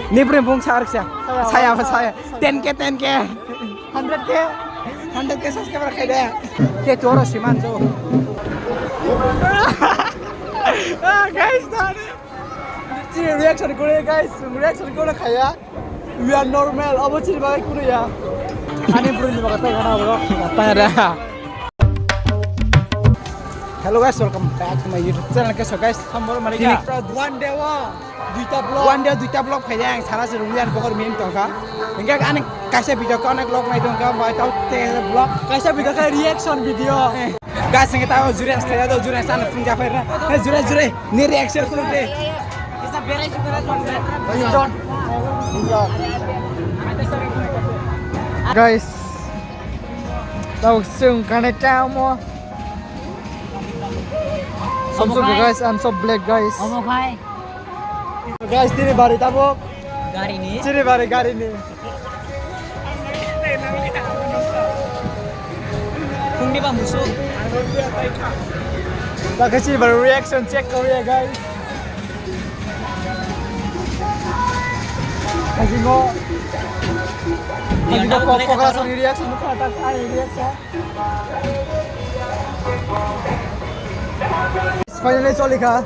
Niprim pung saya 10k 100k subscriber kayak deh dia tuh siman tuh guys tadi sini reaction gue guys reaction gue kayak we are normal apa sih bagai kuno ya aneh belum dimakan karena bro tanya dah. Hello guys, welcome back to my YouTube channel. Guys, sambal mereka. One day duita vlog kaya yang salah serumian pokok main tongka. Hingga aneh kasih video kau anak vlog main tongka, mau tahu teh vlog. Kasih video kayak reaction video. Guys, yang kita tahu juri saya tahu juri sana pun jafir. Juri, ini reaction tuh deh. Kita beres juga John. Guys, tahu sung karena tamu. I'm so guys, I'm so black guys. Omo khai. Guys, tiri bari tabok. Gari ni. Tiri bari gari ni. Kung di ba musuh? Bakasi baru reaction check kau ya guys. Kasih ngo. Kasih ngo pokok langsung di reaction ke atas air reaction. Finally solid ka.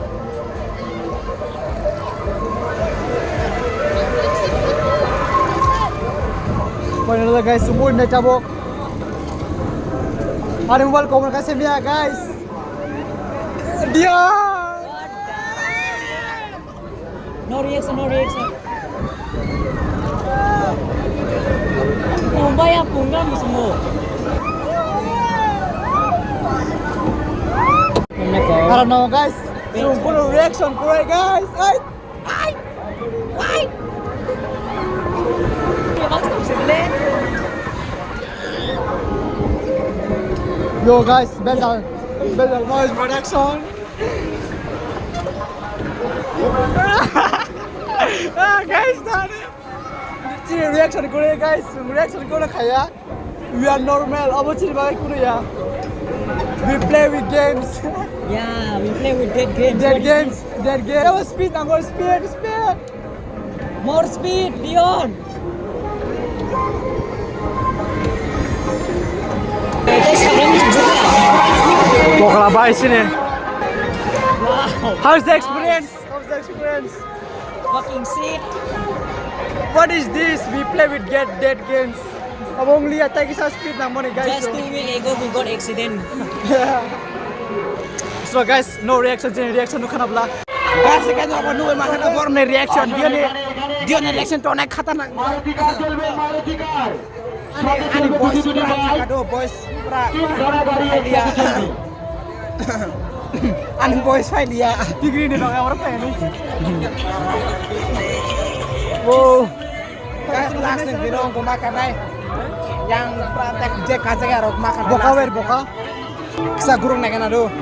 Finally guys, sumur na tabok. Ada mobile komen kasih dia guys. Dia. No reaction. Mumbai ya punga musuh. I don't know guys. Sumur reaction kure guys. Ay. Yo guys, better noise production. Guys, tadi sini reaction kure guys, reaction kure kayak we are normal. Apa sih bagai kuno ya? We play with games. Yeah, we play with dead games. Dead games. Oh, speed, I'm going speed. More speed, beyond. Bokal apa sini? Wow. How's the experience? Fucking sick. What is this? We play with dead games. Abang lihat tadi kisah speed namanya guys. Just 2 weeks ago we got accident. So guys, no reaction nu kana bla. Guys, sekarang apa nu makan apa nih reaction dia nih reaction tuh naik khatanak. Ani boys kado boys pra dia. Ani boys file dia. Degree nih dong orang apa ini? Wow. Guys, langsung di dong makan nih. Yang praktek Jack aja ya rok makan. Boka. Kisah gurung naik aduh.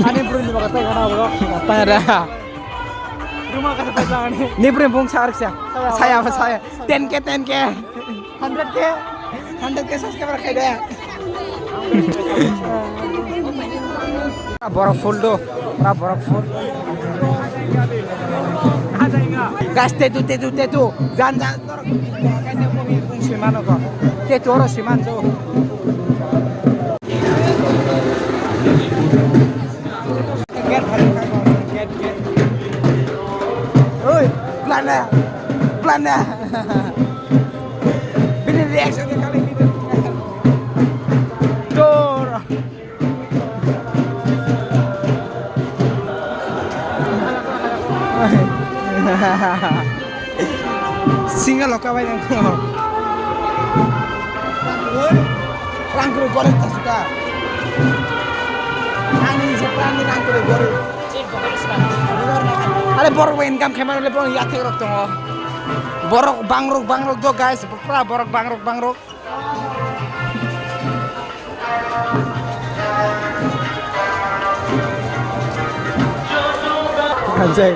Ani belum dimakan karena bro. Tanya dah. Rumah kasih pesangan nih. Ini pung saya 10k 100k subscriber kayak deh. Borok full do. Borok full. Guys, tetu. Jangan kayaknya mau pung siman kok. Tetu orang siman tuh. Get. Oi, Belanda. Ini reaction kali ini. Dor. Singa lokawai yang tuh. Rangkul goreng tak suka. Ani seperti rangkul goreng. Ada borok income kamera lebih ya terus tuh. Borok bangruk tuh guys, borok bangruk. Anjay.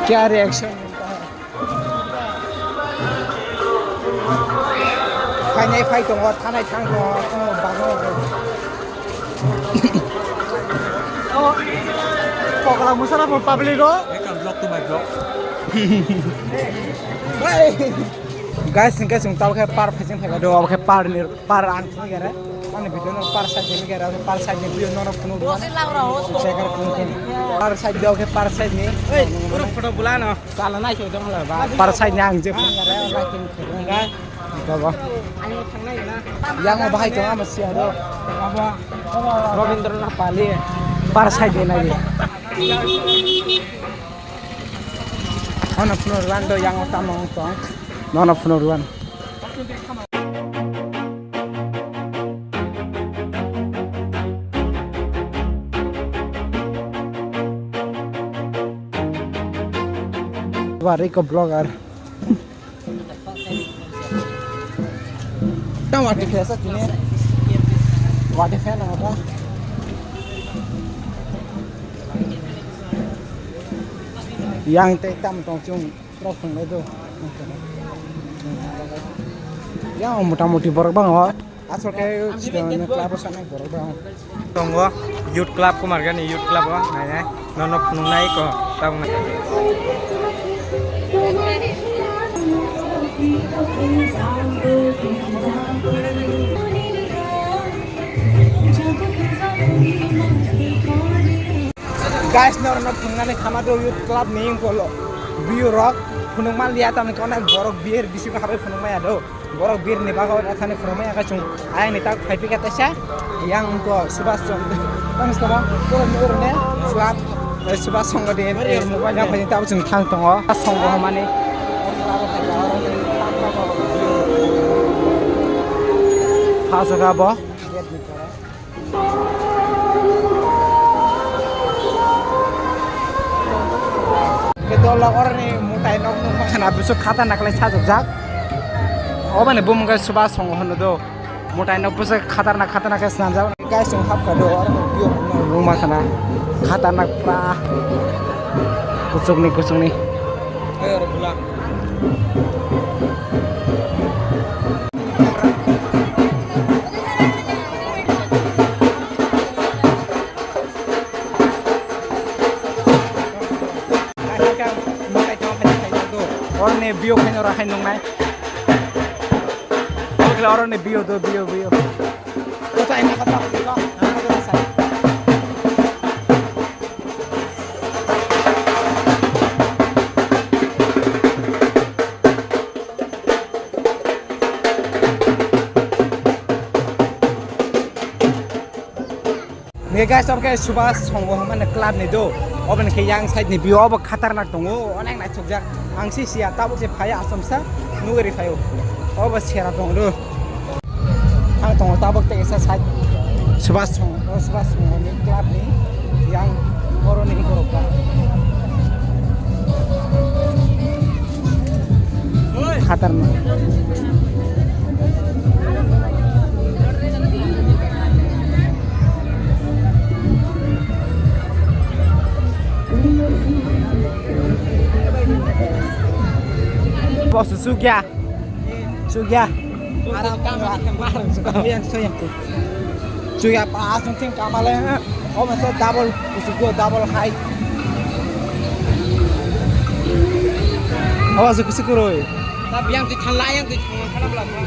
क्या reaction मिलता है final fight दङ थानाय थां दङ बाङो pokoklah musara pun public lo. Welcome vlog to my vlog. Guys, chúng tao cái par phải phải đồ cái par ăn cái gì đấy. Anh video nó par side cái gì par side video nó phun luôn. Check cái phun cái. Par side đâu cái par side này. Ê, pura photo bula nó. Salah này chơi dong là ba. Par side nhang chứ phun cái đấy, like cái cái. Cái gì? Yang mau bahaya jangan masih ada. Apa? Rabindranath Pali. Par side ini lagi. Ono penurunan do yang utama untuk. Nono penurunan. Wariko blogger. Kamu ada biasa gini. Wadah fan apa? Yang hitam tongcung profung itu. Yang mudah-mudah borok banget. Asal kayak sebenarnya kelapa sana borok banget. Tunggu, youth club kemarin nih youth club kan, nanya, nono penung naik kok, tahu nggak? Guys, nono pengen kamado youth club nih kalau view rock. Punung mal lihat am kau nak borok bir di sini apa punung mal ada borok bir ni bagai orang sana punung mal agak cung ayam ni tak happy kata saya yang untuk subas cung kan sekarang turun turunnya subas song ada yang paling tahu cung tang tong song mana ni fasa apa Ketolak orang ni mutai nok makan habis tu kata nak lagi satu jak. Oh mana bom ke subas song hono do. Mutai nok bus kata nak kes nanjau. Guys song hap kado orang biok rumah sana. Kata nak pra. Kusung ni. Ayo pulang. Orang ni bio kan orang hai nung nai. Kalau orang ni bio. Kau tak ini kata kau. Ni guys, sampai subas songgoh mana club ni do. Open ke yang side ni bio apa khatar nak tunggu. Orang nak cokjak. Angsi siapa tahu je payah asam sa nugeri payo. Oba siapa tunggu do. Ang tunggu tahu tak esa side. Subas songgoh ni club ni yang orang ni korban. Khatar mah. Bos Sugya. Arab kemarin yang saya tu. Sugya pas nanti kamalnya. Oh masa double, double high. Oh suku roy. Tapi yang di tanah yang di tanah belakang.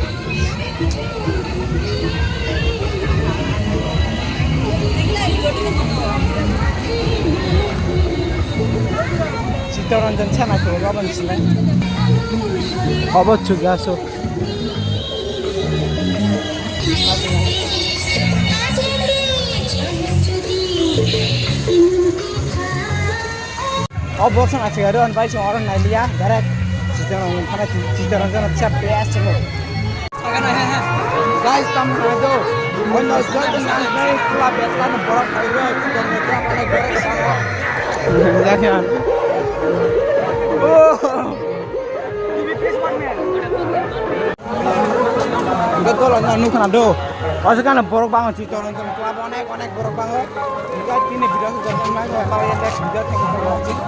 Citaranjan chana ko gaban sila. Obo juga so. Obo sana cigaron bai orang nalia direct. Citaranjan chat PS mo. Guys, come do. When those guys are very club atlan borok ayo dan mereka pada guys. Jangan. Betul lah anu kan do. Pas kan borok banget sih orang kan club onek borok banget. Juga kini video jangan main kalau yang next video thank you for watching.